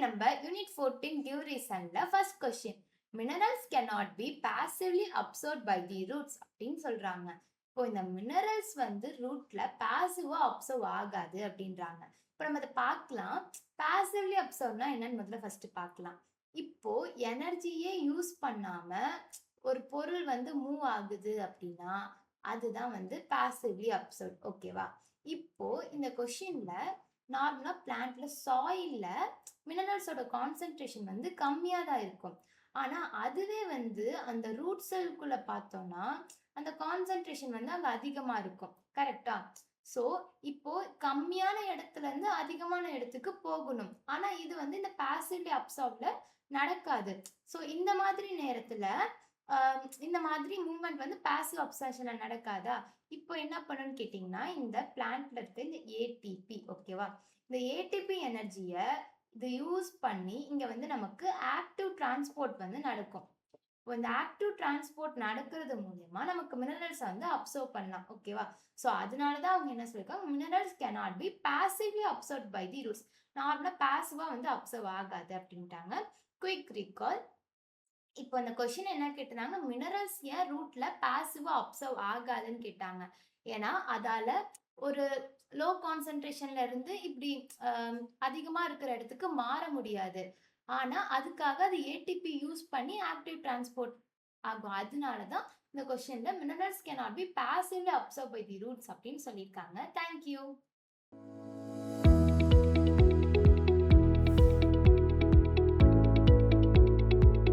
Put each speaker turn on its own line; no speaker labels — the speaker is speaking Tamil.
நம்ம யூனிட் 14 கிவ் ரீசன்ல first question minerals cannot be passively absorbed by the roots அப்படின்னு சொல்றாங்க. இப்போ இந்த மினரல்ஸ் வந்து ரூட்ல பாசிவா அப்சர்வ் ஆகாது அப்படின்றாங்க. இப்போ நம்ம அதை பார்க்கலாம். பாசிவ்லி அப்சர்வ்னா என்னன்னு முதல்ல ஃபர்ஸ்ட் பார்க்கலாம். இப்போ எனர்ஜியே யூஸ் பண்ணாம ஒரு பொருள் வந்து மூவ் ஆகுது அப்படின்னா அதுதான் வந்து பாசிவ்லி அப்சர்வ். ஓகேவா? இப்போ இந்த கொஸ்டின்ல நார்மலா பிளான்ட்ல சாயில்ல மினரல்ஸோட கான்சென்ட்ரேஷன் வந்து கம்மியாக தான் இருக்கும். ஆனால் அதுவே வந்து அந்த ரூட் செல்குள்ள பார்த்தோம்னா அந்த கான்சென்ட்ரேஷன் வந்து அங்கே அதிகமாக இருக்கும். கரெக்டா? ஸோ இப்போ கம்மியான இடத்துல இருந்து அதிகமான இடத்துக்கு போகணும். ஆனால் இது வந்து இந்த பாசிவ்லி அப்சார்ப்ல நடக்காது. ஸோ இந்த மாதிரி நேரத்தில் இந்த மாதிரி மூவ்மெண்ட் வந்து பாசிவ் அப்சார்ப்ஷன்ல நடக்காதா? இப்போ என்ன பண்ணணும்னு கேட்டிங்கன்னா இந்த பிளான்ட்ல இருக்க இந்த ஏடிபி, ஓகேவா, இந்த ஏடிபி எனர்ஜியை இது யூஸ் பண்ணி இங்க வந்து நமக்கு ஆக்டிவ் டிரான்ஸ்போர்ட் வந்து நடக்கும். இப்போ இந்த ஆக்டிவ் டிரான்ஸ்போர்ட் நடக்கிறது மூலியமா நமக்கு மினரல்ஸ் வந்து அப்சர்வ் பண்ணலாம். ஓகேவா? ஸோ அதனாலதான் அவங்க என்ன சொல்லிருக்காங்க, minerals cannot be passively absorbed by the roots. நார்மலா பாசிவா வந்து அப்சர்வ் ஆகாது அப்படின்ட்டாங்க. Quick recall. இப்போ இந்த கொஸ்டின் என்ன கேட்டாங்க, மினரல்ஸ் ஏன் ரூட்ல பாசிவா அப்சர்வ் ஆகாதுன்னு கேட்டாங்க. ஏன்னா அதால ஒரு லோ கான்சென்ட்ரேஷன்ல இருந்து இப்படி அதிகமா இருக்கிற இடத்துக்கு மாற முடியாது. ஆனா அதுக்காக அது ஏடிபி யூஸ் பண்ணி ஆக்டிவ் டிரான்ஸ்போர்ட் ஆகும். அதனாலதான் இந்த கொஸ்டின்ல minerals cannot be passively absorbed by the roots அப்படின்னு சொல்லியிருக்காங்க. தேங்க்யூ.